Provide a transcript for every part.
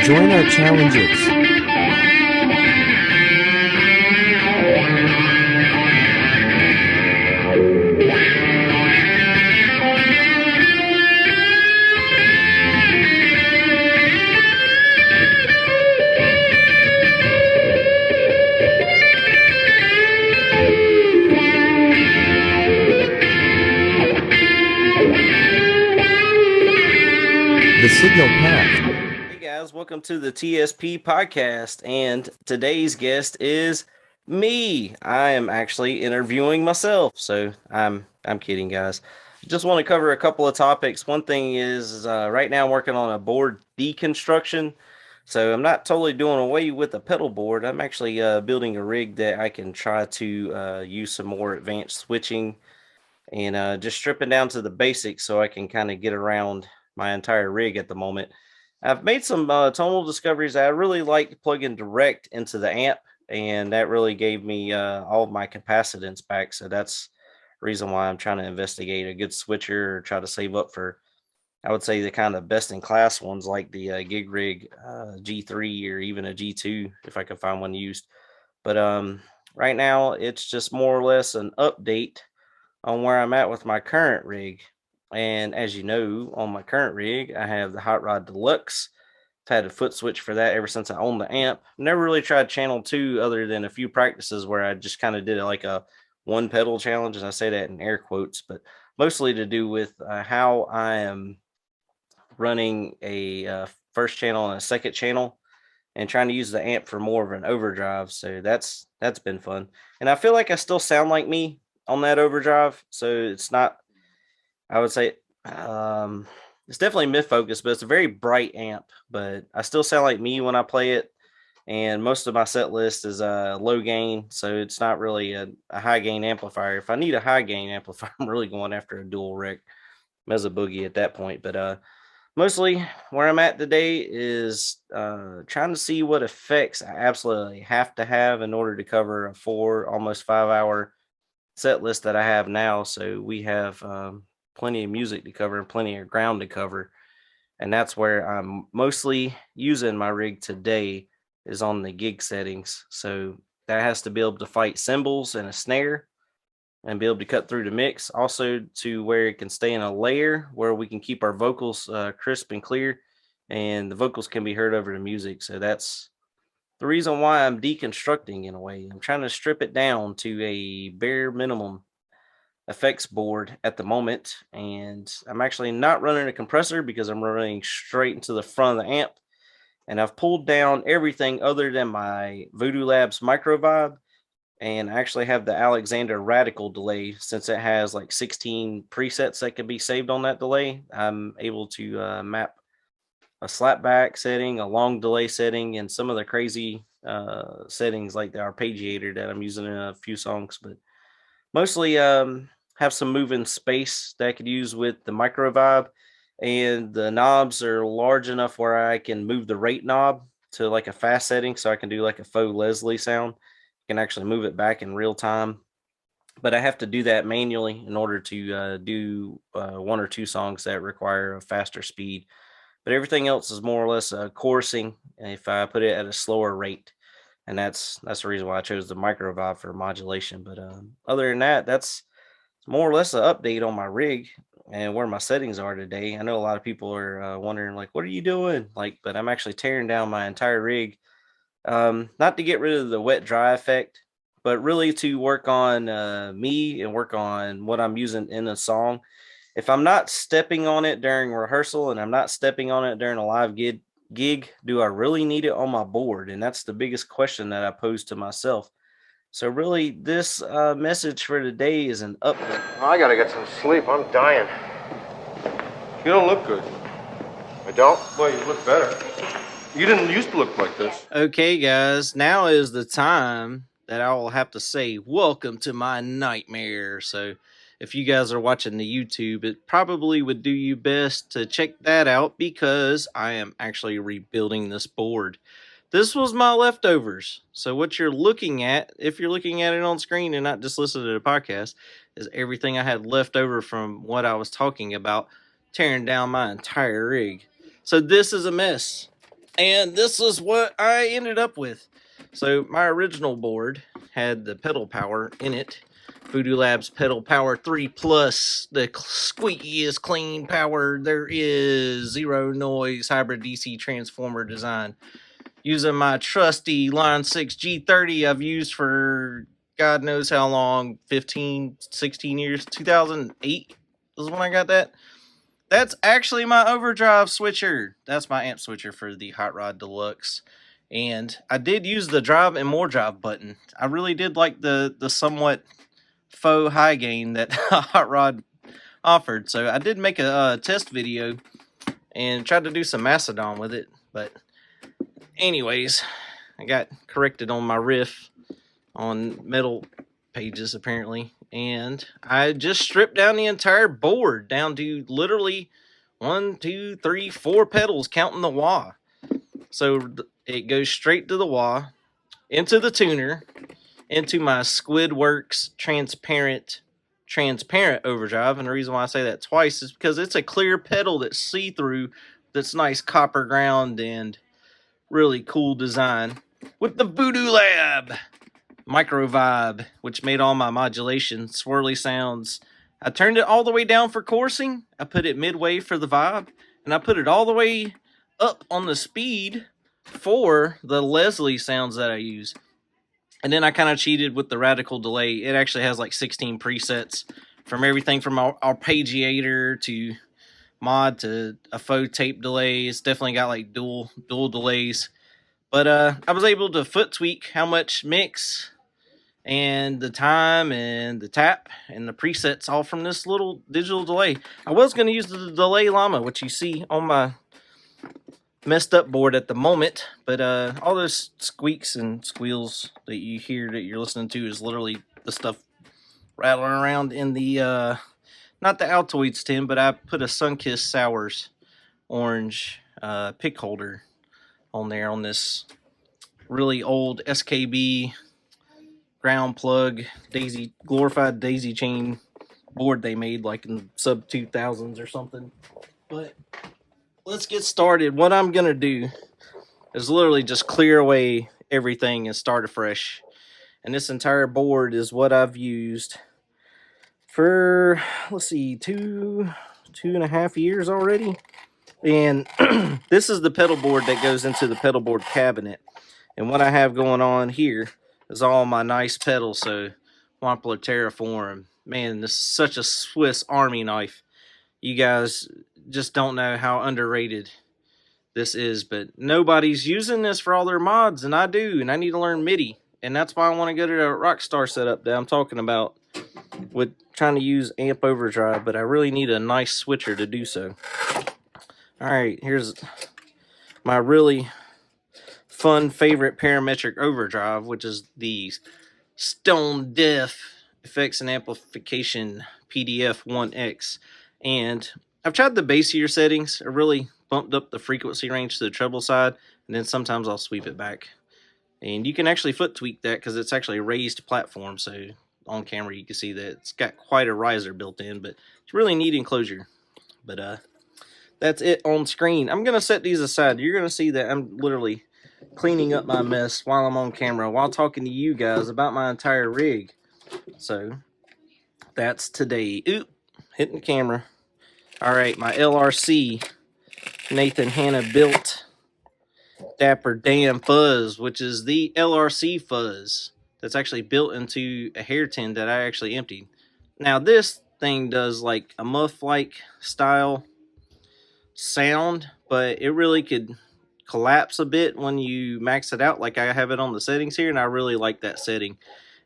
Join our challenges. The signal path. Hey guys, welcome to the TSP podcast, and today's guest is me. I am actually interviewing myself, so I'm kidding, guys. Just want to cover a couple of topics. One thing is right now I'm working on a board deconstruction, so I'm not totally doing away with the pedal board. I'm actually building a rig that I can try to use some more advanced switching and just stripping down to the basics so I can kind of get around my entire rig at the moment. I've made some tonal discoveries that I really like plugging direct into the amp, and that really gave me all of my capacitance back. So that's the reason why I'm trying to investigate a good switcher or try to save up for, I would say, the kind of best in class ones like the Gig Rig G3 or even a G2 if I could find one used. But right now it's just more or less an update on where I'm at with my current rig. And as you know, on my current rig, I have the Hot Rod Deluxe. I've had a foot switch for that ever since I owned the amp. Never really tried channel 2 other than a few practices where I just kind of did it like a one pedal challenge. And I say that in air quotes, but mostly to do with how I am running a first channel and a second channel and trying to use the amp for more of an overdrive. So that's been fun. And I feel like I still sound like me on that overdrive. So it's not, I would say, it's definitely mid focus, but it's a very bright amp. But I still sound like me when I play it. And most of my set list is low gain, so it's not really a high gain amplifier. If I need a high gain amplifier, I'm really going after a dual rec Mezza Boogie at that point. But mostly where I'm at today is trying to see what effects I absolutely have to have in order to cover a almost 5 hour set list that I have now. So we have plenty of music to cover and plenty of ground to cover. And that's where I'm mostly using my rig today is on the gig settings. So that has to be able to fight cymbals and a snare and be able to cut through the mix. Also to where it can stay in a layer where we can keep our vocals crisp and clear and the vocals can be heard over the music. So that's the reason why I'm deconstructing in a way. I'm trying to strip it down to a bare minimum effects board at the moment. And I'm actually not running a compressor because I'm running straight into the front of the amp. And I've pulled down everything other than my Voodoo Labs Micro Vibe. And I actually have the Alexander Radical delay since it has like 16 presets that can be saved on that delay. I'm able to map a slapback setting, a long delay setting, and some of the crazy settings like the arpeggiator that I'm using in a few songs. But mostly have some moving space that I could use with the micro vibe. And the knobs are large enough where I can move the rate knob to like a fast setting so I can do like a faux Leslie sound. I can actually move it back in real time. But I have to do that manually in order to do one or two songs that require a faster speed. But everything else is more or less chorusing if I put it at a slower rate. And that's the reason why I chose the micro vibe for modulation. But other than that, that's more or less an update on my rig and where my settings are today. I know a lot of people are wondering, like, what are you doing? Like, but I'm actually tearing down my entire rig, not to get rid of the wet dry effect, but really to work on me and work on what I'm using in a song. If I'm not stepping on it during rehearsal and I'm not stepping on it during a live gig, do I really need it on my board? And that's the biggest question that I pose to myself. So really, this message for today is an update. I gotta get some sleep. I'm dying. You don't look good. I don't? Well, you look better. You didn't used to look like this. Okay, guys, now is the time that I will have to say, welcome to my nightmare. So if you guys are watching the YouTube, it probably would do you best to check that out because I am actually rebuilding this board. This was my leftovers. So what you're looking at, if you're looking at it on screen and not just listening to the podcast, is everything I had left over from what I was talking about, tearing down my entire rig. So this is a mess. And this is what I ended up with. So my original board had the pedal power in it. Voodoo Labs Pedal Power 3 Plus, the squeakiest clean power there is, zero noise hybrid DC transformer design. Using my trusty Line 6 G30 I've used for God knows how long, 15, 16 years. 2008 is when I got that. That's actually my Overdrive switcher. That's my amp switcher for the Hot Rod Deluxe. And I did use the drive and more drive button. I really did like the somewhat faux high gain that Hot Rod offered. So I did make a test video and tried to do some Macedon with it. But anyways, I got corrected on my riff on metal pages apparently. And I just stripped down the entire board down to literally 1, 2, 3, 4 pedals, counting the wah. So it goes straight to the wah, into the tuner, into my Squidworks transparent overdrive. And the reason why I say that twice is because it's a clear pedal that's see-through, that's nice copper ground and really cool design. With the Voodoo Lab Micro Vibe, which made all my modulation swirly sounds. I turned it all the way down for coursing. I put it midway for the vibe, and I put it all the way up on the speed for the Leslie sounds that I use. And then I kind of cheated with the radical delay. It actually has like 16 presets from everything from arpeggiator to mod to a faux tape delay. It's definitely got like dual delays. But I was able to foot tweak how much mix and the time and the tap and the presets all from this little digital delay. I was going to use the delay llama, which you see on my messed up board at the moment, but all those squeaks and squeals that you hear that you're listening to is literally the stuff rattling around in the not the Altoids tin, but I put a Sunkist Sours orange pick holder on there on this really old SKB ground plug glorified daisy chain board they made like in sub 2000s or something. But let's get started. What I'm gonna do is literally just clear away everything and start afresh. And this entire board is what I've used for, let's see, two and a half years already. And this is the pedal board that goes into the pedal board cabinet. And what I have going on here is all my nice pedals. So Wampler Terraform, man, this is such a Swiss Army knife. You guys just don't know how underrated this is, but nobody's using this for all their mods, and I do, and I need to learn MIDI. And that's why I want to go to the Rockstar setup that I'm talking about with trying to use amp overdrive, but I really need a nice switcher to do so. Alright, here's my really fun favorite parametric overdrive, which is the Stone Deaf Effects and Amplification PDF 1X. And I've tried the bassier settings. I really bumped up the frequency range to the treble side, and then sometimes I'll sweep it back. And you can actually foot tweak that because it's actually a raised platform, so on camera you can see that it's got quite a riser built in, but it's really neat enclosure. But that's it on screen. I'm going to set these aside. You're going to see that I'm literally cleaning up my mess while I'm on camera, while talking to you guys about my entire rig. So that's today. Oop, hitting the camera. Alright, my LRC Nathan Hanna built Dapper Damn Fuzz, which is the LRC fuzz that's actually built into a hair tin that I actually emptied. Now this thing does like a muff-like style sound, but it really could collapse a bit when you max it out like I have it on the settings here, and I really like that setting.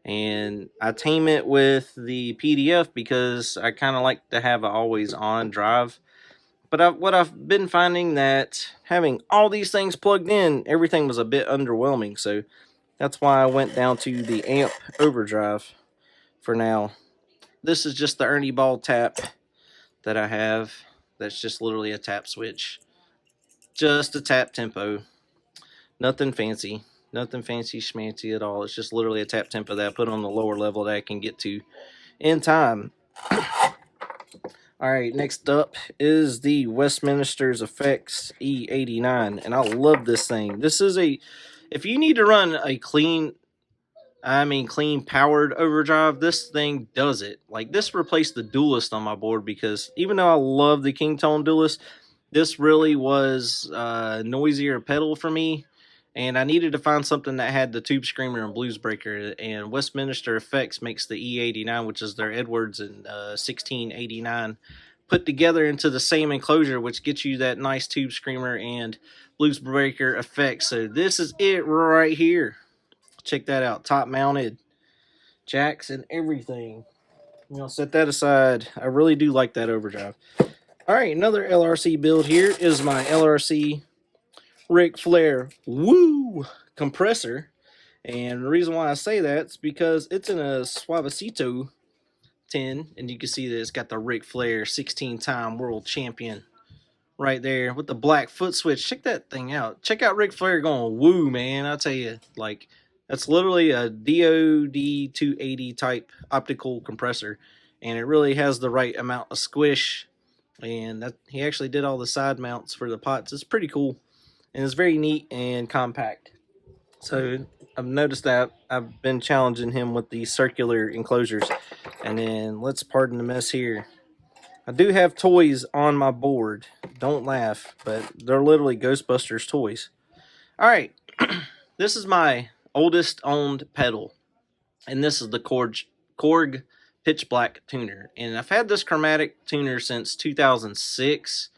And I tame it with the PDF because I kind of like to have an always on drive. But what I've been finding that having all these things plugged in, everything was a bit underwhelming. So that's why I went down to the amp overdrive for now. This is just the Ernie Ball tap that I have. That's just literally a tap switch. Just a tap tempo. Nothing fancy. Nothing fancy schmancy at all. It's just literally a tap tempo that I put on the lower level that I can get to in time. All right, next up is the Westminster's Effects E89, and I love this thing. This is if you need to run a clean powered overdrive, this thing does it. Like, this replaced the Duelist on my board, because even though I love the King Tone Duelist, this really was a noisier pedal for me, and I needed to find something that had the Tube Screamer and Blues Breaker, and Westminster Effects makes the E89, which is their Edwards and 1689, put together into the same enclosure, which gets you that nice Tube Screamer and Blues Breaker effect. So this is it right here. Check that out. Top mounted jacks and everything. Set that aside. I really do like that overdrive. All right, another LRC build here is my LRC Ric Flair Woo compressor. And the reason why I say that is because it's in a Suavecito tin, and you can see that it's got the Ric Flair 16-time world champion right there with the black foot switch. Check that thing out. Check out Ric Flair going woo, man. I'll tell you, like, that's literally a DOD 280 type optical compressor, and it really has the right amount of squish. And that he actually did all the side mounts for the pots. It's pretty cool, and it's very neat and compact. So I've noticed that I've been challenging him with these circular enclosures. And then let's pardon the mess here. I do have toys on my board. Don't laugh, but they're literally Ghostbusters toys. All right, this is my oldest owned pedal, and this is the Korg Pitch Black tuner. And I've had this chromatic tuner since 2006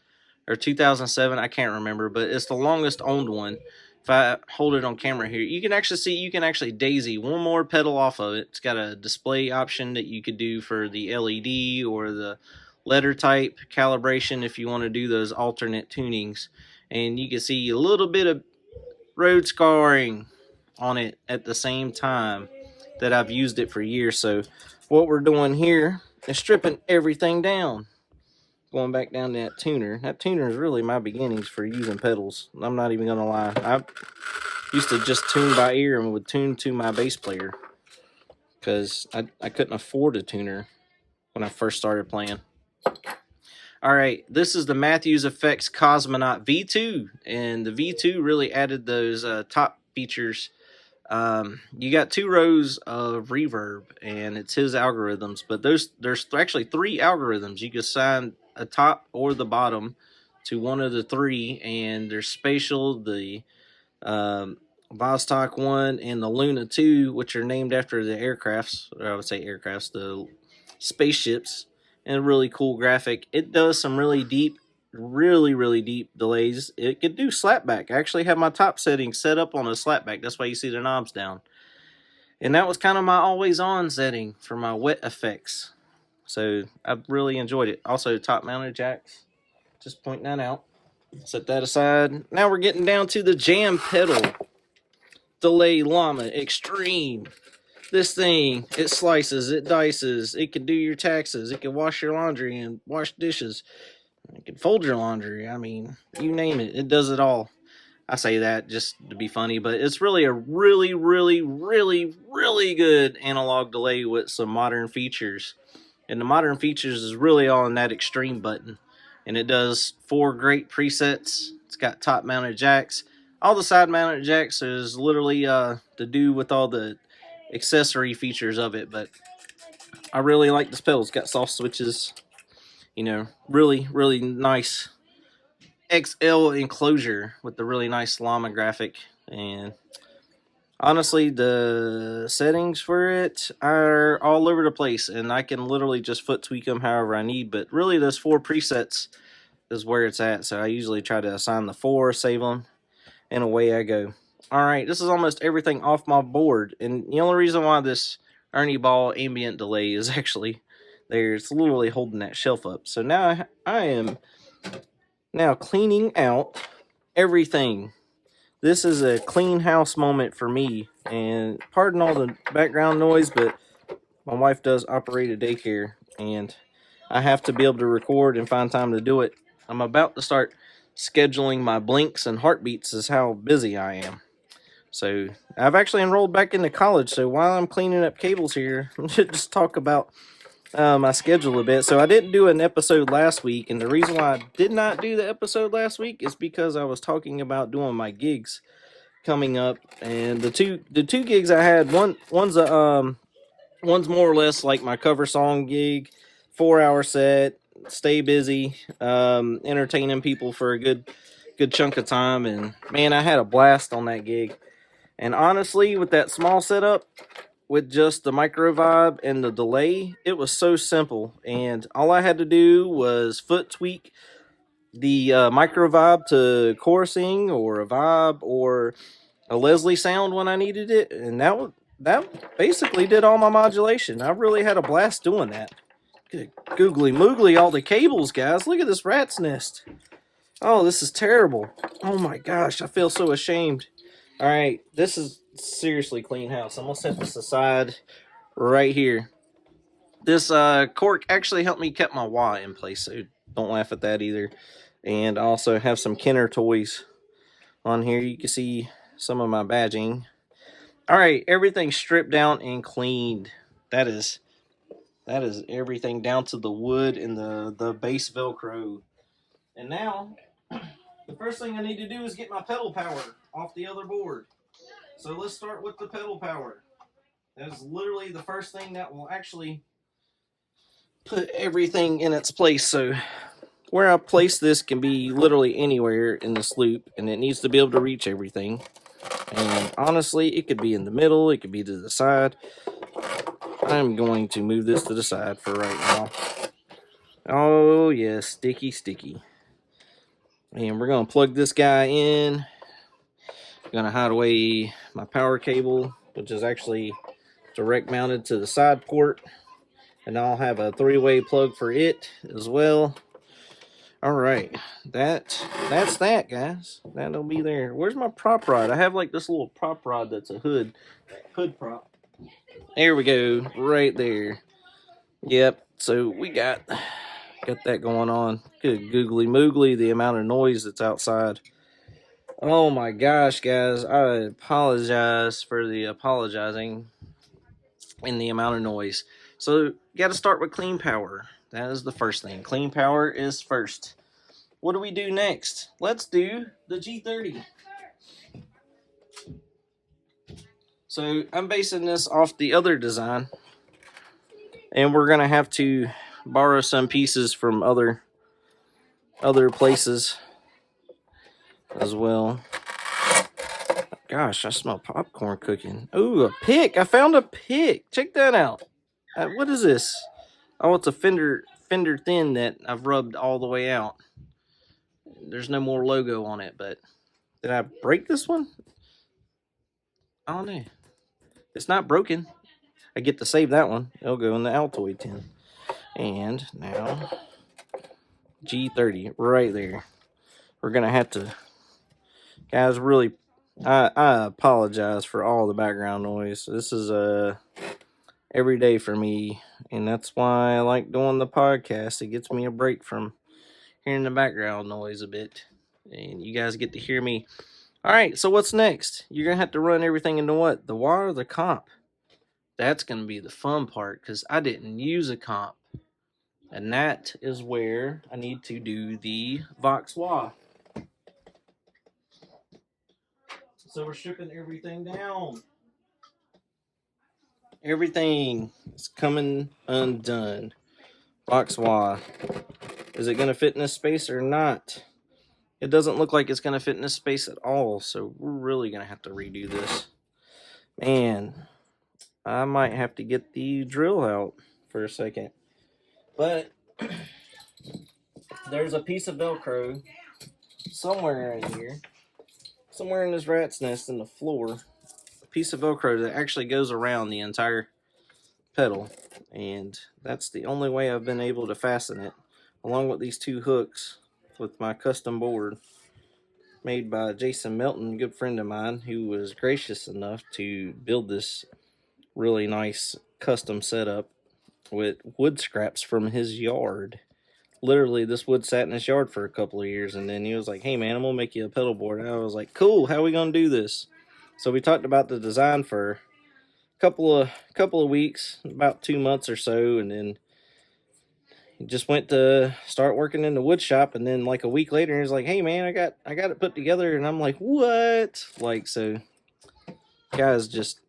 or 2007. I can't remember, but it's the longest owned one. If I hold it on camera here, you can actually see, you can actually daisy one more pedal off of it. It's got a display option that you could do for the LED or the letter type calibration if you want to do those alternate tunings. And you can see a little bit of road scarring on it at the same time that I've used it for years. So what we're doing here is stripping everything down. Going back down to that tuner. That tuner is really my beginnings for using pedals. I'm not even gonna lie. I used to just tune by ear and would tune to my bass player, because I couldn't afford a tuner when I first started playing. Alright, this is the Matthews Effects Cosmonaut V2, and the V2 really added those top features. You got 2 rows of reverb, and it's his algorithms, but there's actually 3 algorithms. You can assign a top or the bottom to one of the 3, and there's spatial, the Vostok 1 and the Luna 2, which are named after the aircrafts, or I would say aircrafts, the spaceships, and a really cool graphic. It does some really deep, really deep delays. It could do slapback. I actually have my top setting set up on a slapback. That's why you see the knobs down. And that was kind of my always on setting for my wet effects. So I really enjoyed it. Also, top mounted jacks. Just pointing that out. Set that aside. Now we're getting down to the jam pedal. Delay Llama Extreme. This thing, it slices, it dices, it can do your taxes, it can wash your laundry and wash dishes. It can fold your laundry. I mean, you name it, it does it all. I say that just to be funny, but it's really a really good analog delay with some modern features. And the modern features is really all in that extreme button. And it does 4 great presets. It's got top mounted jacks. All the side mounted jacks is literally to do with all the accessory features of it, but I really like this pedal. It's got soft switches, you know, really nice XL enclosure with the really nice llama graphic. And honestly, the settings for it are all over the place, and I can literally just foot tweak them however I need. But really, those 4 presets is where it's at. So I usually try to assign the 4, save them, and away I go. Alright, this is almost everything off my board, and the only reason why this Ernie Ball ambient delay is actually there, it's literally holding that shelf up. So now I am now cleaning out everything. This is a clean house moment for me, and pardon all the background noise, but my wife does operate a daycare, and I have to be able to record and find time to do it. I'm about to start scheduling my blinks and heartbeats is how busy I am. So I've actually enrolled back into college, so while I'm cleaning up cables here, I'm going to just talk about my schedule a bit. So I didn't do an episode last week, and the reason why I did not do the episode last week is because I was talking about doing my gigs coming up, and the two gigs I had, one's more or less like my cover song gig, 4 hour set, stay busy, entertaining people for a good chunk of time, and man, I had a blast on that gig. And honestly, with that small setup, with just the micro vibe and the delay, it was so simple, and all I had to do was foot tweak the micro vibe to chorusing or a vibe or a Leslie sound when I needed it, and that basically did all my modulation. I really had a blast doing that. Good googly moogly, all the cables, guys. Look at this rat's nest. Oh, this is terrible. Oh my gosh, I feel so ashamed. All right, this is seriously clean house. I'm gonna set this aside right here. This Korg actually helped me keep my wah in place, so don't laugh at that either. And I also have some Kenner toys on here. You can see some of my badging. All right, everything's stripped down and cleaned. That is everything down to the wood and the base Velcro. And now, the first thing I need to do is get my pedal power off the other board. So let's start with the pedal power. That is literally the first thing that will actually put everything in its place. So where I place this can be literally anywhere in this loop, and it needs to be able to reach everything. And honestly, it could be in the middle, it could be to the side. I'm going to move this to the side for right now. Oh yes, sticky. And we're going to plug this guy in. I'm going to hide away my power cable, which is actually direct mounted to the side port. And I'll have a 3-way plug for it as well. Alright, that's that, guys. That'll be there. Where's my prop rod? I have like this little prop rod that's a hood prop. There we go, right there. Yep, so we got that going on. Good googly moogly, the amount of noise that's outside. Oh my gosh, guys, I apologize for the apologizing and the amount of noise. So, you got to start with clean power. That is the first thing. Clean power is first. What do we do next? Let's do the G30. So, I'm basing this off the other design, and we're going to have to borrow some pieces from other places as well. Gosh, I smell popcorn cooking. Ooh, a pick. I found a pick. Check that out. What is this? Oh, it's a fender thin that I've rubbed all the way out. There's no more logo on it, but did I break this one? I don't know. It's not broken. I get to save that one. It'll go in the Altoid tin. And now, G30 right there. We're going to have to, guys, really, I apologize for all the background noise. This is every day for me, and that's why I like doing the podcast. It gets me a break from hearing the background noise a bit, and you guys get to hear me. All right, so what's next? You're going to have to run everything into what? The wah or the comp? That's going to be the fun part, because I didn't use a comp. And that is where I need to do the Vox wah. So we're stripping everything down. Everything is coming undone. Vox wah. Is it going to fit in this space or not? It doesn't look like it's going to fit in this space at all, so we're really going to have to redo this. Man, I might have to get the drill out for a second. But there's a piece of Velcro somewhere in here, somewhere in this rat's nest in the floor, a piece of Velcro that actually goes around the entire pedal, and that's the only way I've been able to fasten it, along with these two hooks with my custom board made by Jason Melton, a good friend of mine, who was gracious enough to build this really nice custom setup with wood scraps from his yard. Literally, this wood sat in his yard for a couple of years, and then he was like, hey man, I'm gonna make you a pedal board. And I was like, cool, how are we gonna do this? So we talked about the design for a couple of weeks, about 2 months or so, and then he just went to start working in the wood shop, and then like a week later, he's like, "Hey man, I got it put together," and I'm like, "What?" Like, so, guy's just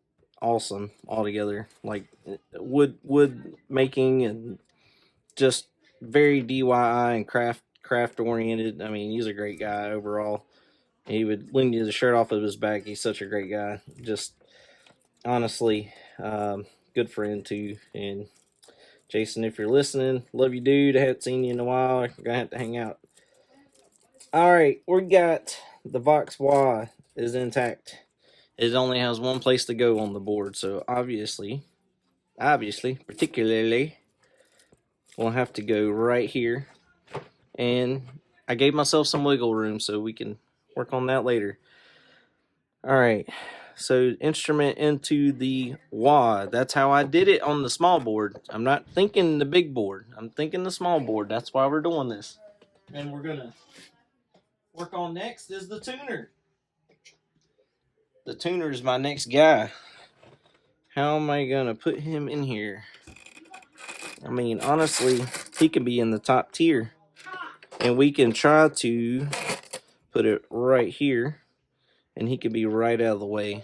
awesome altogether. Like wood making and just very DIY and craft oriented. I mean, he's a great guy overall. He would lend you the shirt off of his back. He's such a great guy. Just honestly, good friend too. And Jason, if you're listening, love you, dude. I haven't seen you in a while. We're gonna have to hang out. All right, we got the Vox Y is intact. It only has one place to go on the board, so obviously, particularly, we'll have to go right here. And I gave myself some wiggle room so we can work on that later. All right, so instrument into the Y. That's how I did it on the small board. I'm not thinking the big board. I'm thinking the small board. That's why we're doing this. And we're gonna work on next is the tuner. The tuner is my next guy. How am I gonna put him in here? I mean, honestly, he can be in the top tier. And we can try to put it right here. And he could be right out of the way.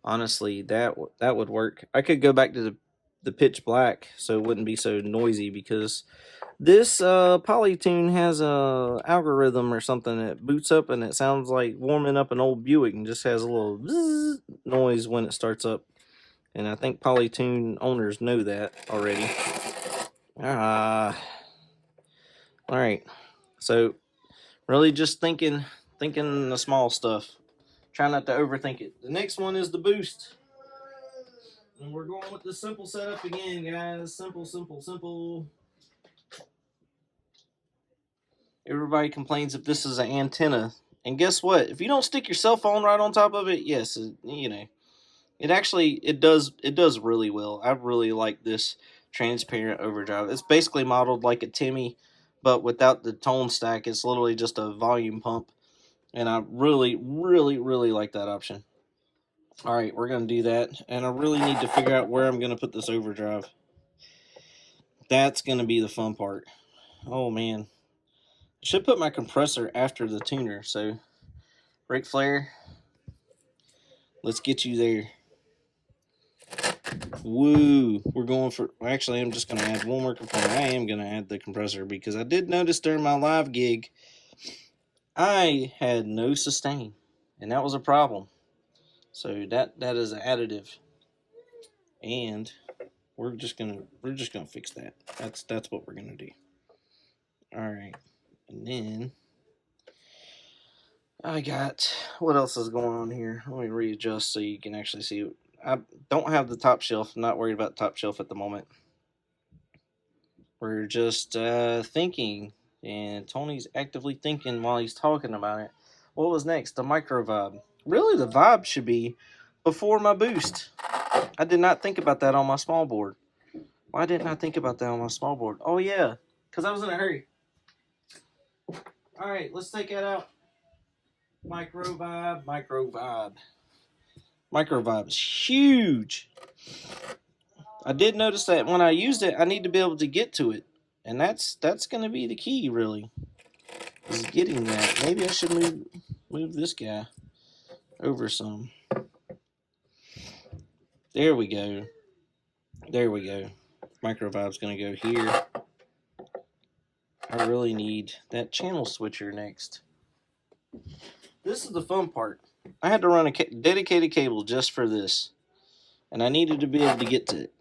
Honestly, that would work. I could go back to the pitch black so it wouldn't be so noisy, because this Polytune has a algorithm or something that boots up and it sounds like warming up an old Buick and just has a little bzzz noise when it starts up. And I think Polytune owners know that already. All right. So really just thinking the small stuff. Try not to overthink it. The next one is the boost. And we're going with the simple setup again, guys. Simple. Everybody complains if this is an antenna. And guess what? If you don't stick your cell phone right on top of it, yes, it does really well. I really like this transparent overdrive. It's basically modeled like a Timmy, but without the tone stack. It's literally just a volume pump. And I really like that option. All right, we're going to do that. And I really need to figure out where I'm going to put this overdrive. That's going to be the fun part. Oh, man. I should put my compressor after the tuner. So, Ric Flair, let's get you there. Woo. We're going for... Actually, I'm just going to add one more component. I am going to add the compressor because I did notice during my live gig, I had no sustain. And that was a problem. So that is an additive, and we're just gonna fix that. That's what we're gonna do. All right, and then I got, what else is going on here? Let me readjust so you can actually see. I don't have the top shelf. I'm not worried about top shelf at the moment. We're just thinking, and Tony's actively thinking while he's talking about it. What was next? The micro vibe. Really, the vibe should be before my boost. I did not think about that on my small board. Why didn't I think about that on my small board? Oh, yeah, because I was in a hurry. All right, let's take that out. Micro vibe. Micro vibe is huge. I did notice that when I used it, I need to be able to get to it. And that's going to be the key, really, is getting that. Maybe I should move this guy over some. There we go. Micro vibe's going to go here. I really need that channel switcher next. This is the fun part. I had to run a dedicated cable just for this. And I needed to be able to get to it.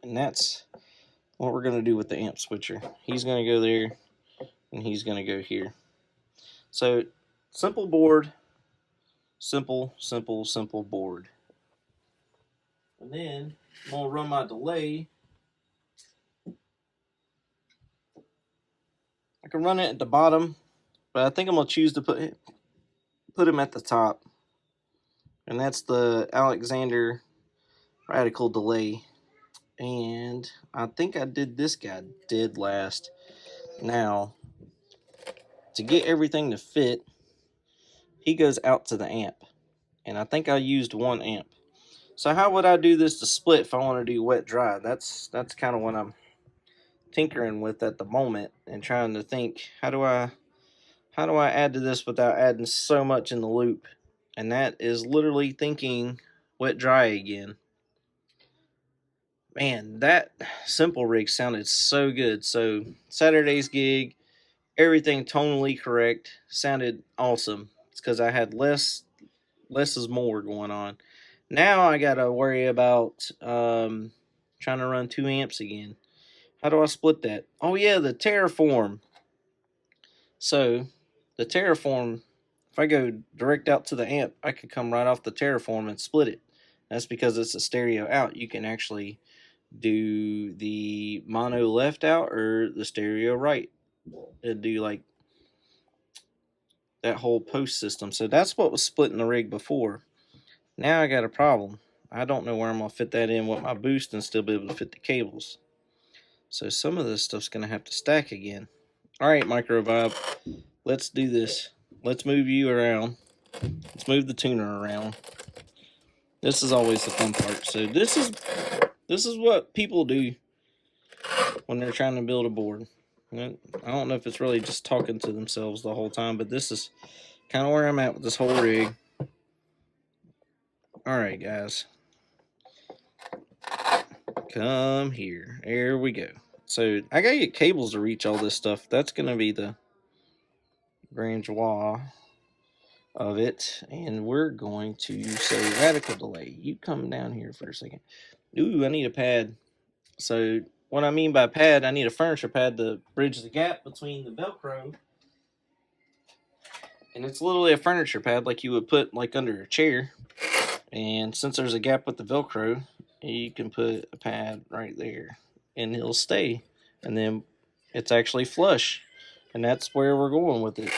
And that's what we're going to do with the amp switcher. He's going to go there, and he's going to go here. So, simple board. Simple board. And then, I'm going to run my delay. I can run it at the bottom, but I think I'm going to choose to put him at the top. And that's the Alexander Radical Delay. And I think I did this guy dead last. Now, to get everything to fit, he goes out to the amp. And I think I used 1 amp. So how would I do this to split if I want to do wet dry? That's kind of what I'm tinkering with at the moment and trying to think, how do I add to this without adding so much in the loop? And that is literally thinking wet dry again. Man, that simple rig sounded so good. So Saturday's gig, everything tonally correct, sounded awesome. It's because I had less is more going on. Now I gotta worry about trying to run 2 amps again. How do I split that? Oh yeah, the Terraform. So the Terraform, if I go direct out to the amp, I could come right off the Terraform and split it. That's because it's a stereo out. You can actually do the mono left out or the stereo right. And do like that whole post system. So that's what was splitting the rig before. Now I got a problem. I don't know where I'm going to fit that in with my boost and still be able to fit the cables. So some of this stuff's going to have to stack again. Alright, Microvibe, let's do this. Let's move you around. Let's move the tuner around. This is always the fun part. So this is what people do when they're trying to build a board. I don't know if it's really just talking to themselves the whole time, but this is kind of where I'm at with this whole rig. Alright, guys. Come here. There we go. So I gotta get cables to reach all this stuff. That's gonna be the grand joie of it. And we're going to say radical delay. You come down here for a second. Ooh, I need a pad. So what I mean by pad, I need a furniture pad to bridge the gap between the Velcro. And it's literally a furniture pad like you would put like under a chair. And since there's a gap with the Velcro, you can put a pad right there and it'll stay. And then it's actually flush. And that's where we're going with it.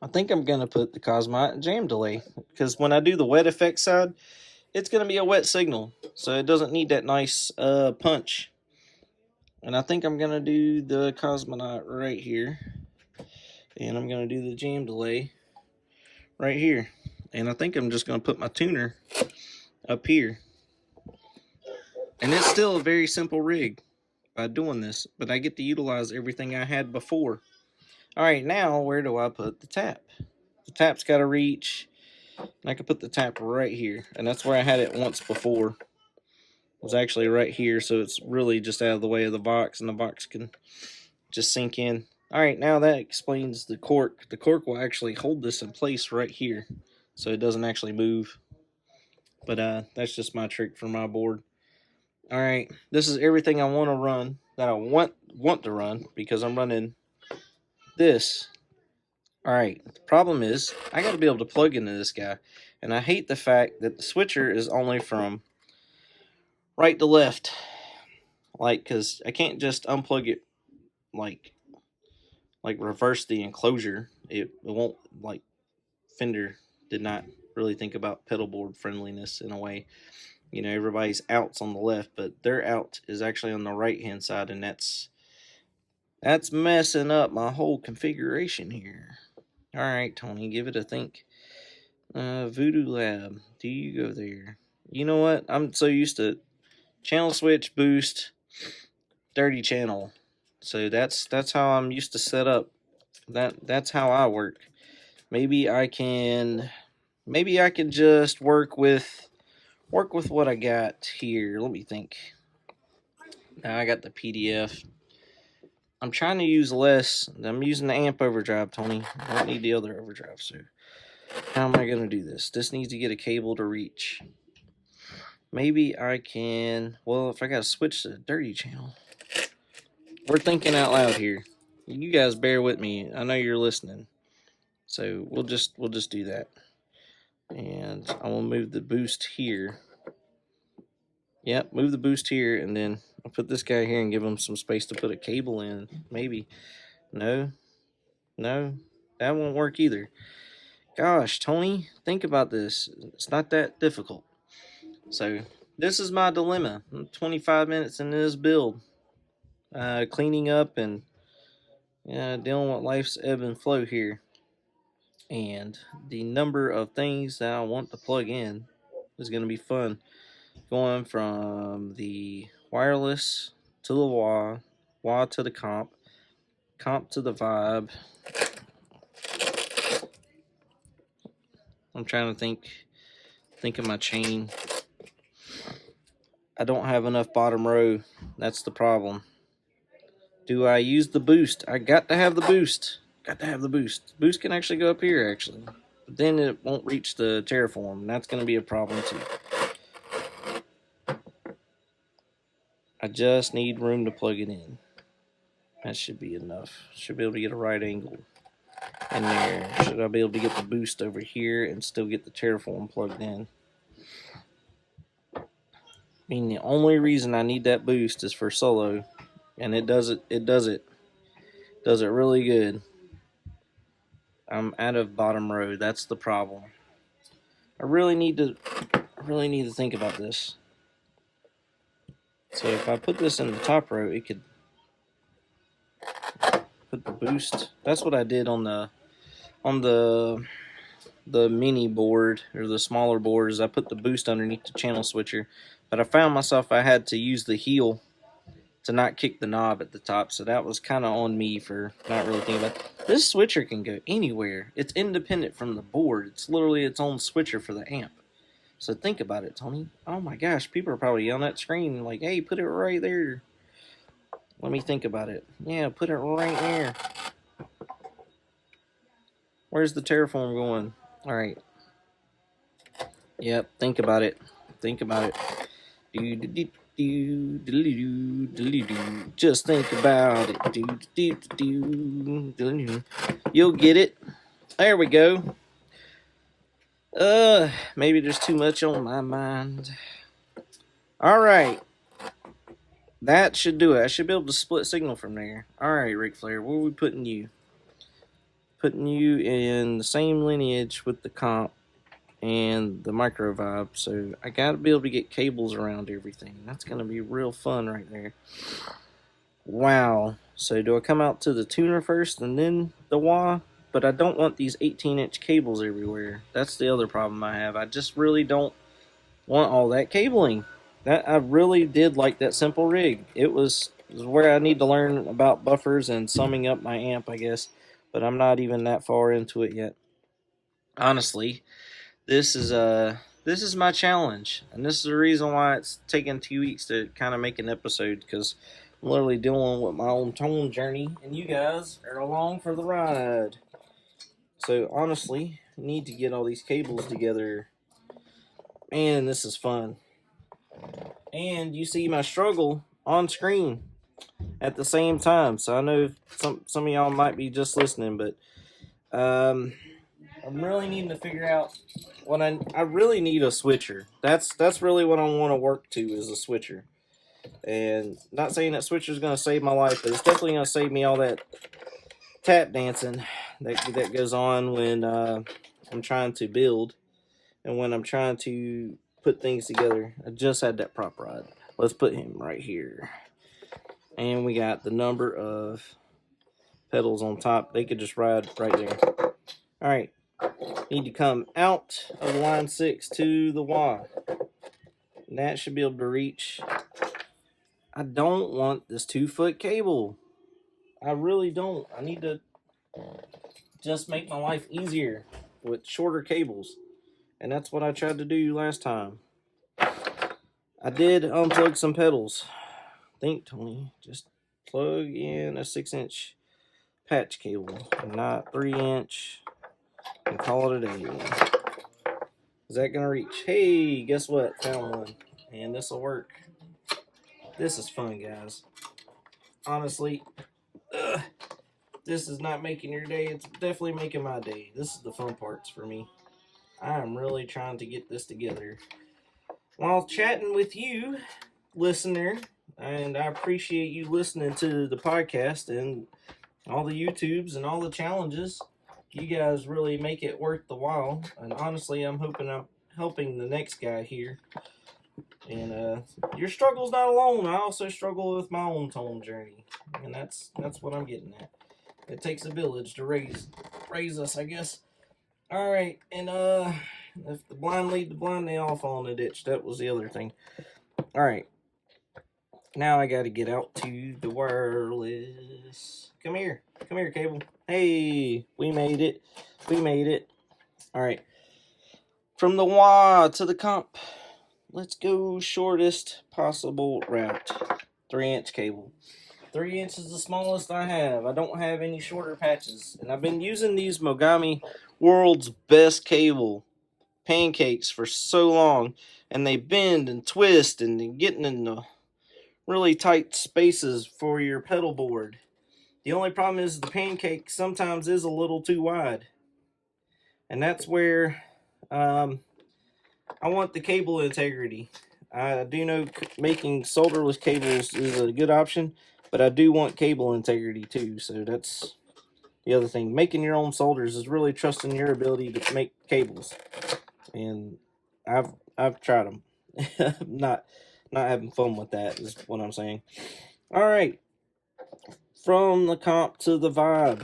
I think I'm going to put the Cosmite jam delay. Because when I do the wet effect side, it's going to be a wet signal. So it doesn't need that nice punch. And I think I'm going to do the Cosmonite right here. And I'm going to do the jam delay right here. And I think I'm just going to put my tuner up here. And it's still a very simple rig by doing this, but I get to utilize everything I had before. Alright, now where do I put the tap? The tap's got to reach, and I can put the tap right here. And that's where I had it once before. It was actually right here, so it's really just out of the way of the box, and the box can just sink in. Alright, now that explains the cork. The cork will actually hold this in place right here, so it doesn't actually move. But that's just my trick for my board. Alright, this is everything I want to run, that I want to run, because I'm running this. Alright, the problem is, I got to be able to plug into this guy. And I hate the fact that the switcher is only from right to left. Like, because I can't just unplug it, like reverse the enclosure. It won't, like, Fender did not really think about pedal board friendliness in a way. You know, everybody's out's on the left, but their out is actually on the right hand side, and that's messing up my whole configuration here. Alright, Tony, give it a think. Voodoo Lab, do you go there? You know what? I'm so used to channel switch, boost, dirty channel. So that's how I'm used to set up. That's how I work. Maybe I can just work with what I got here. Let me think. Now I got the PDF. I'm trying to use less. I'm using the amp overdrive, Tony. I don't need the other overdrive. So how am I going to do this? This needs to get a cable to reach. Maybe I can... Well, if I got to switch to the dirty channel. We're thinking out loud here. You guys bear with me. I know you're listening. So we'll just do that. And I will move the boost here. Yep, move the boost here, and then I'll put this guy here and give him some space to put a cable in. Maybe. No, that won't work either. Gosh, Tony, think about this. It's not that difficult. So this is my dilemma. I'm 25 minutes into this build, cleaning up and dealing with life's ebb and flow here. And the number of things that I want to plug in is going to be fun. Going from the wireless to the wah, wah to the comp to the vibe. I'm trying to think of my chain. I don't have enough bottom row. That's the problem. Do I use the boost? I got to have the boost. Got to have the boost. Boost can actually go up here, actually. But then it won't reach the terraform. And that's going to be a problem, too. I just need room to plug it in. That should be enough. Should be able to get a right angle in there. Should I be able to get the boost over here and still get the terraform plugged in? I mean, the only reason I need that boost is for solo. And it does it. It does it. Does it really good. I'm out of bottom row. That's the problem. I really need to think about this. So if I put this in the top row, it could put the boost. That's what I did on the mini board or the smaller boards. I put the boost underneath the channel switcher, but I found myself I had to use the heel to not kick the knob at the top, so that was kind of on me for not really thinking about it. This switcher can go anywhere. It's independent from the board. It's literally its own switcher for the amp. So think about it, Tony. Oh my gosh, people are probably yelling at the screen like, hey, put it right there. Let me think about it. Yeah, put it right there. Where's the terraform going? All right. Yep, think about it. Think about it. Just think about it. You'll get it. There we go. Maybe there's too much on my mind. All right. That should do it. I should be able to split signal from there. All right, Ric Flair, where are we putting you? Putting you in the same lineage with the comp and the micro vibe. So I got to be able to get cables around everything. That's going to be real fun right there. Wow. So do I come out to the tuner first and then the wah? But I don't want these 18-inch cables everywhere. That's the other problem I have. I just really don't want all that cabling. That I really did like that simple rig. It was where I need to learn about buffers and summing up my amp, I guess. But I'm not even that far into it yet. Honestly, this is my challenge, and this is the reason why it's taken 2 weeks to kind of make an episode, because I'm literally dealing with my own tone journey, and you guys are along for the ride. So honestly, I need to get all these cables together. Man, this is fun. And you see my struggle on screen at the same time. So I know some of y'all might be just listening, but I'm really needing to figure out what I really need a switcher. That's really what I want to work to, is a switcher. And not saying that switcher is going to save my life, but it's definitely going to save me all that tap dancing that goes on when I'm trying to build and when I'm trying to put things together. I just had that prop rod. Let's put him right here. And we got the number of pedals on top. They could just ride right there. All right. Need to come out of line 6 to the wah. And that should be able to reach. I don't want this 2-foot cable. I really don't. I need to just make my life easier with shorter cables. And that's what I tried to do last time. I did unplug some pedals. Think, Tony, just plug in a 6-inch patch cable, not 3-inch, and call it a day. Is that gonna reach? Hey, guess what? Found one. And this will work. This is fun, guys. Honestly, this is not making your day. It's definitely making my day. This is the fun parts for me. I am really trying to get this together while chatting with you, listener. And I appreciate you listening to the podcast and all the YouTubes and all the challenges. You guys really make it worth the while. And honestly, I'm hoping I'm helping the next guy here. And your struggle's not alone. I also struggle with my own tone journey. And that's what I'm getting at. It takes a village to raise us, I guess. Alright, and if the blind lead the blind, they all fall in the ditch. That was the other thing. Alright. Now I got to get out to the wireless. Come here, cable. Hey, we made it. All right, from the wah to the comp. Let's go shortest possible route. 3-inch cable. 3 inches is the smallest I have. I don't have any shorter patches. And I've been using these Mogami World's Best Cable pancakes for so long. And they bend and twist and they're getting into really tight spaces for your pedal board. The only problem is the pancake sometimes is a little too wide. And that's where I want the cable integrity. I do know making solderless cables is a good option, but I do want cable integrity too. So that's the other thing. Making your own solders is really trusting your ability to make cables. And I've tried them. not having fun with that is what I'm saying. All right. From the comp to the vibe.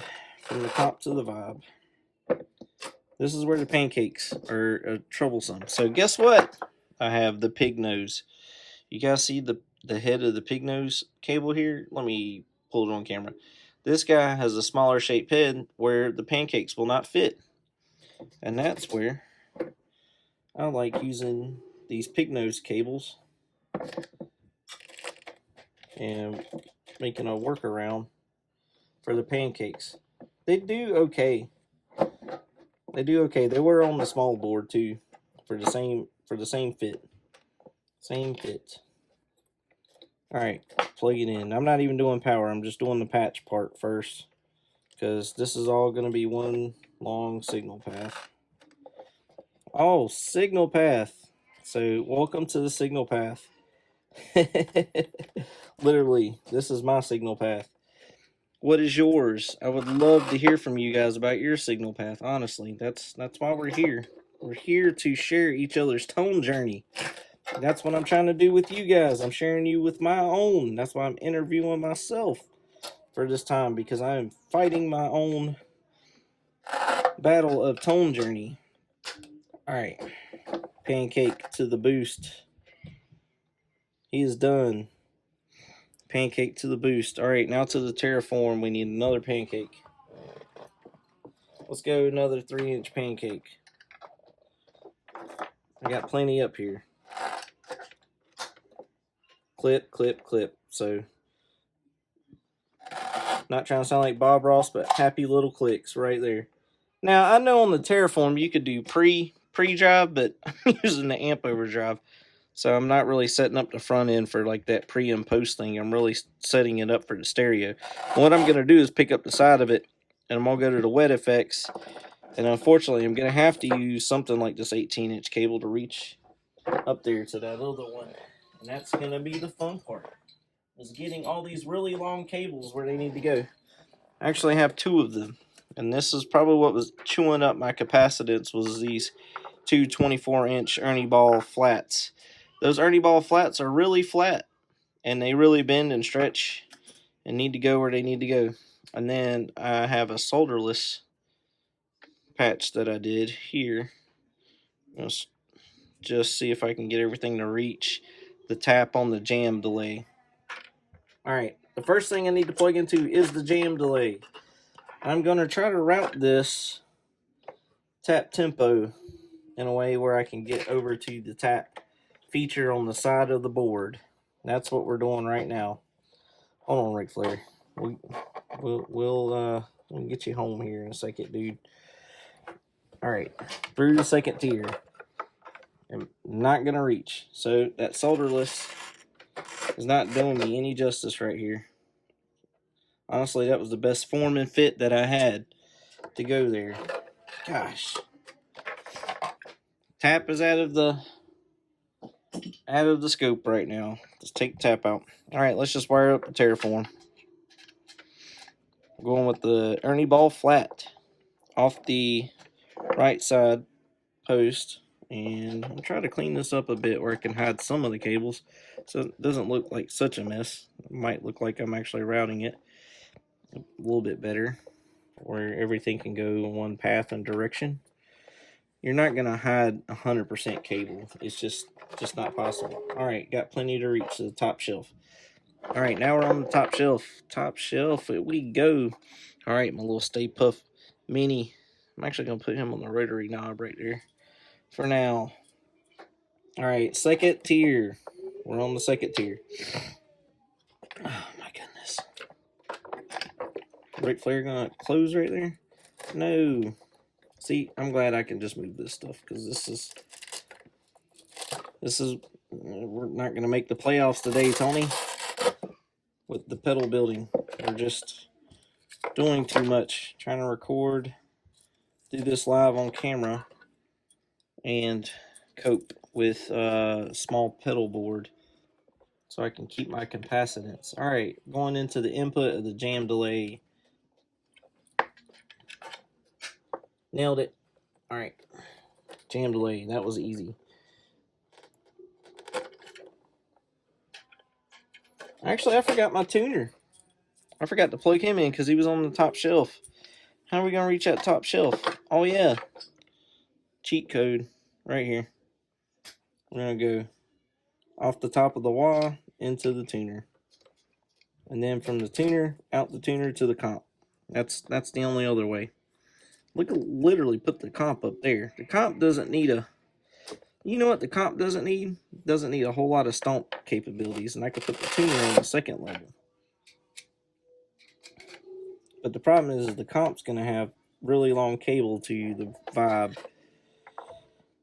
This is where the pancakes are troublesome. So guess what? I have the pig nose. You guys see the head of the pig nose cable here? Let me pull it on camera. This guy has a smaller shaped head where the pancakes will not fit. And that's where I like using these pig nose cables and making a workaround for the pancakes. They do okay. They were on the small board too for the same fit. All right, plug it in. I'm not even doing power. I'm just doing the patch part first because this is all going to be one long signal path. Oh, signal path. So welcome to the signal path. Literally, this is my signal path. What is yours? I would love to hear from you guys about your signal path. Honestly, that's why we're here. We're here to share each other's tone journey. That's what I'm trying to do with you guys. I'm sharing you with my own. That's why I'm interviewing myself for this time, because I am fighting my own battle of tone journey. All right, pancake to the boost. He is done. Pancake to the boost. All right, now to the terraform. We need another pancake. Let's go another 3-inch pancake. I got plenty up here. Clip, clip, clip. So, not trying to sound like Bob Ross, but happy little clicks right there. Now, I know on the terraform you could do pre-drive, but I'm using the amp overdrive. So I'm not really setting up the front end for like that pre and post thing. I'm really setting it up for the stereo. What I'm going to do is pick up the side of it, and I'm going to go to the wet effects. And unfortunately, I'm going to have to use something like this 18-inch cable to reach up there to that other one. And that's going to be the fun part, is getting all these really long cables where they need to go. I actually have 2 of them. And this is probably what was chewing up my capacitance, was these 2 24-inch Ernie Ball flats. Those Ernie Ball flats are really flat, and they really bend and stretch and need to go where they need to go. And then I have a solderless patch that I did here. Let's just see if I can get everything to reach the tap on the jam delay. All right, the first thing I need to plug into is the jam delay. I'm going to try to route this tap tempo in a way where I can get over to the tap feature on the side of the board. That's what we're doing right now. Hold on, Ric Flair. We'll get you home here in a second, dude. All right, through the second tier. I'm not gonna reach, so that solderless is not doing me any justice right here. Honestly, that was the best form and fit that I had to go there. Gosh, tap is out of the scope right now. Let's take the tap out. All right, let's just wire up the terraform. I'm going with the Ernie Ball flat off the right side post, and I'm trying to clean this up a bit where I can hide some of the cables so it doesn't look like such a mess. It might look like I'm actually routing it a little bit better, where everything can go in one path and direction. You're not going to hide 100% cable. It's just not possible. All right, got plenty to reach to the top shelf. All right, now we're on the top shelf. Top shelf, here we go. All right, my little Stay Puff Mini. I'm actually going to put him on the rotary knob right there for now. All right, second tier. We're on the second tier. Oh, my goodness. Ric Flair going to close right there? No. See, I'm glad I can just move this stuff because this is, we're not going to make the playoffs today, Tony, with the pedal building. We're just doing too much, trying to record, do this live on camera, and cope with a small pedal board so I can keep my capacitance. All right, going into the input of the jam delay. Nailed it. All right, jam delay, that was easy. Actually, I forgot my tuner. I forgot to plug him in because he was on the top shelf. How are we going to reach that top shelf? Oh, yeah. Cheat code right here. We're going to go off the top of the wah into the tuner. And then from the tuner, out the tuner to the comp. That's the only other way. Look, literally put the comp up there. The comp doesn't need a... You know what the comp doesn't need? It doesn't need a whole lot of stomp capabilities. And I could put the tuner on the second level. But the problem is the comp's going to have really long cable to the vibe.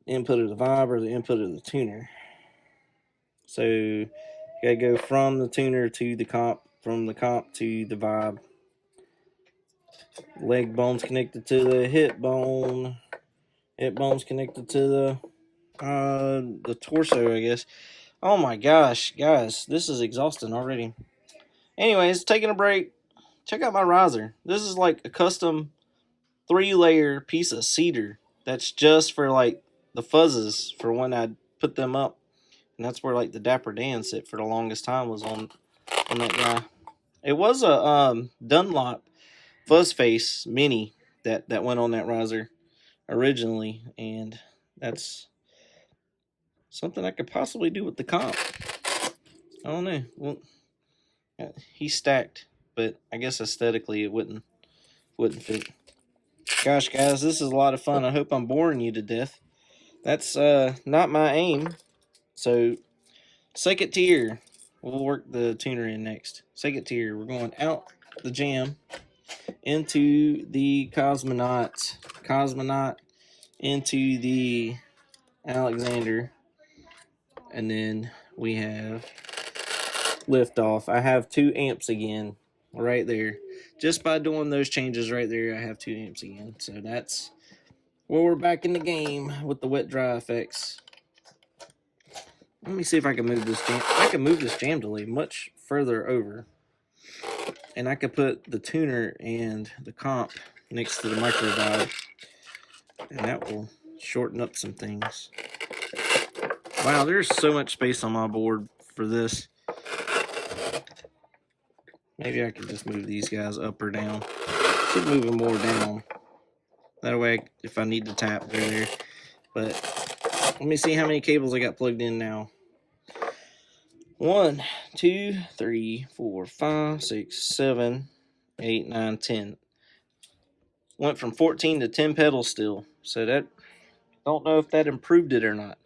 Input of the vibe or the input of the tuner. So you gotta go from the tuner to the comp, from the comp to the vibe. Leg bone's connected to the hip bone. Hip bone's connected to the torso, I guess. Oh my gosh, guys, this is exhausting already. Anyways, taking a break. Check out my riser. This is like a custom 3-layer piece of cedar that's just for like the fuzzes for when I put them up. And that's where like the Dapper Dan sit for the longest time was on that guy. It was a Dunlop Fuzz Face Mini that went on that riser originally, and that's something I could possibly do with the comp. I don't know. Well, he's stacked, but I guess aesthetically it wouldn't fit. Gosh, guys, this is a lot of fun. I hope I'm boring you to death. That's not my aim. So, second tier. We'll work the tuner in next. Second tier. We're going out the jam into the Cosmonaut. Into the Alexander. And then we have liftoff. I have 2 amps again right there. Just by doing those changes right there, I have 2 amps again. So that's well, we're back in the game with the wet dry effects. Let me see if I can move this jam. I can move this jam delay much further over. And I could put the tuner and the comp next to the microvibe. And that will shorten up some things. Wow, there's so much space on my board for this. Maybe I can just move these guys up or down. Should move them more down. That way, if I need to tap, they're there. But let me see how many cables I got plugged in now. 1, 2, 3, 4, 5, 6, 7, 8, 9, 10. Went from 14 to 10 pedals still. So that, don't know if that improved it or not.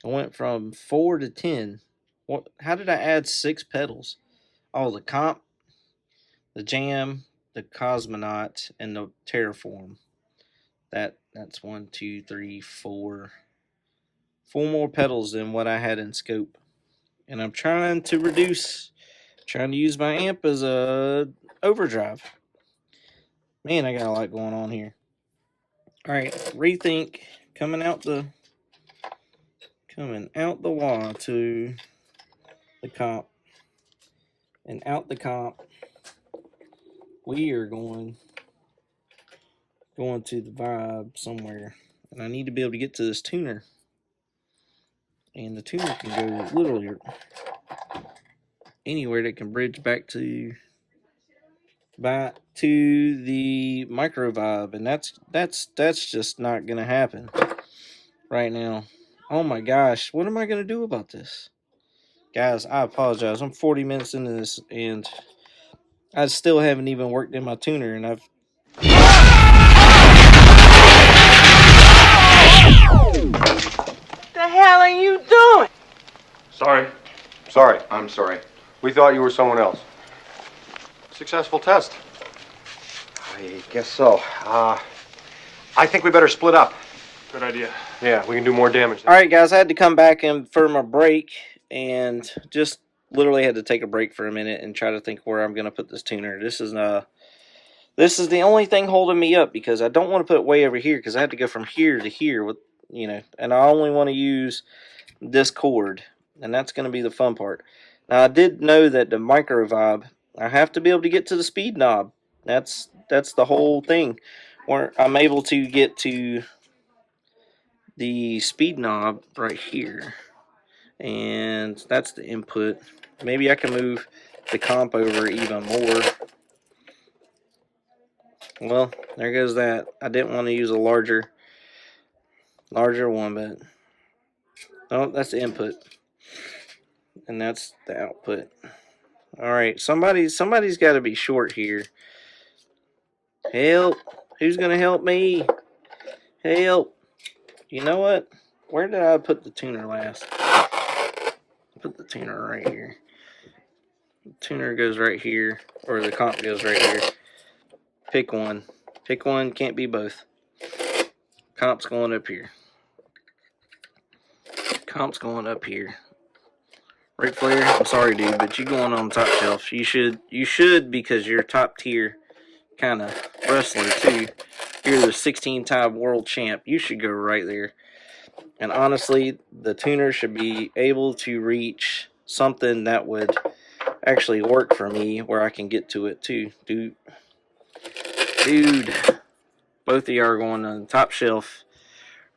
I went from 4 to 10. How did I add 6 pedals? Oh, the comp, the jam, the cosmonaut, and the terraform. That's 1, 2, 3, 4. 4 more pedals than what I had in scope. And I'm trying to use my amp as a overdrive. Man, I got a lot going on here. All right, rethink coming out the wah to the comp, and out the comp. We are going to the vibe somewhere, and I need to be able to get to this tuner. And the tuner can go literally anywhere that can bridge back to the micro vibe, and that's just not gonna happen right now. Oh my gosh, what am I gonna do about this? Guys, I apologize. I'm 40 minutes into this, and I still haven't even worked in my tuner, and I've... What the hell are you doing? Sorry. Sorry, I'm sorry. We thought you were someone else. Successful test. I guess so. I think we better split up. Good idea. Yeah, we can do more damage. All right, guys, I had to come back in for my break, and just literally had to take a break for a minute and try to think where I'm going to put this tuner. This is the only thing holding me up, because I don't want to put it way over here, because I have to go from here to here with, and I only want to use this cord, and that's going to be the fun part. Now, I did know that the micro vibe, I have to be able to get to the speed knob. That's the whole thing, where I'm able to get to the speed knob right here, and that's the input. Maybe I can move the comp over even more. Well, there goes that. I didn't want to use a larger one, but oh, that's the input, and that's the output. All right, somebody's got to be short here. Help! Who's gonna help me? Help! You know what? Where did I put the tuner last? Put the tuner right here. The tuner goes right here, or the comp goes right here. Pick one. Pick one, can't be both. Comp's going up here. Comp's going up here. Ric Flair, I'm sorry, dude, but you going on the top shelf. You should, because you're top tier kind of wrestler too. You're the 16-time world champ. You should go right there. And honestly, the tuner should be able to reach something that would actually work for me, where I can get to it too. Dude, both of you are going on the top shelf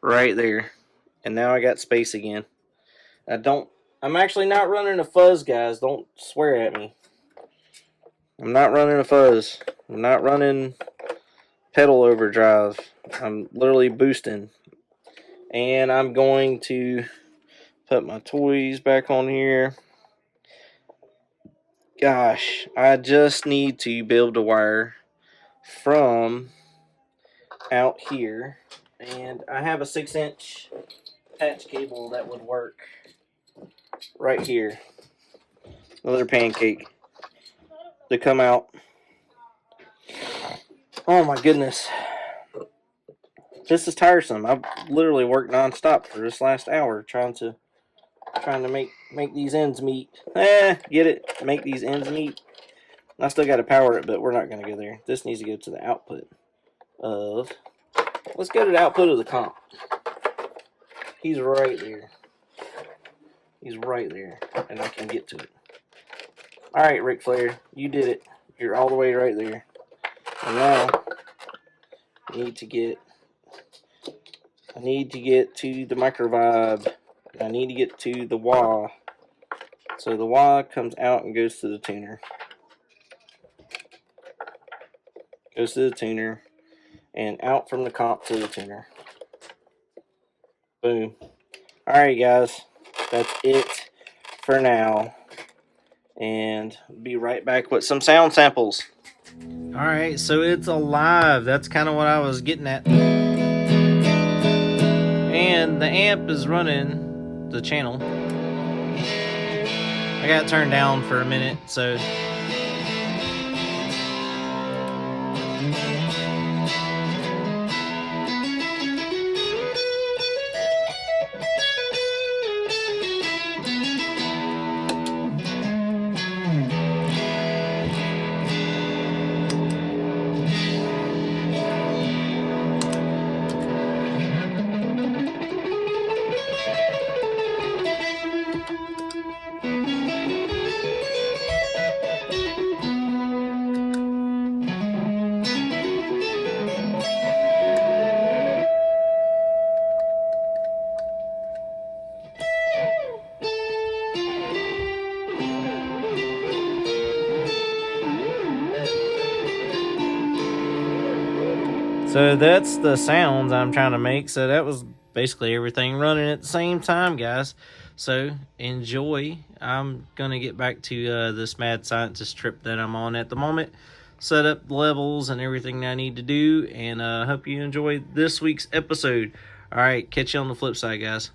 right there. And now I got space again. I'm actually not running a fuzz, guys. Don't swear at me. I'm not running a fuzz. I'm not running pedal overdrive. I'm literally boosting. And I'm going to put my toys back on here. Gosh, I just need to be able to wire from out here. And I have a 6-inch patch cable that would work right here. Another pancake to come out. Oh my goodness. This is tiresome. I've literally worked non-stop for this last hour trying to make these ends meet. Get it? Make these ends meet. I still got to power it, but we're not going to go there. This needs to go to the output of... Let's go to the output of the comp. He's right there. He's right there, and I can get to it. All right, Ric Flair, you did it. You're all the way right there. And now I need to get to the micro vibe. I need to get to the wah. So the wah comes out and goes to the tuner. Goes to the tuner and out from the comp to the tuner. Boom. All right, guys. That's it for now. And be right back with some sound samples. Alright, so it's alive. That's kind of what I was getting at. And the amp is running the channel. I got it turned down for a minute, so... So that's the sounds I'm trying to make. So that was basically everything running at the same time, guys. So enjoy. I'm gonna get back to this mad scientist trip that I'm on at the moment. Set up levels and everything I need to do, and hope you enjoy this week's episode. All right, catch you on the flip side, guys.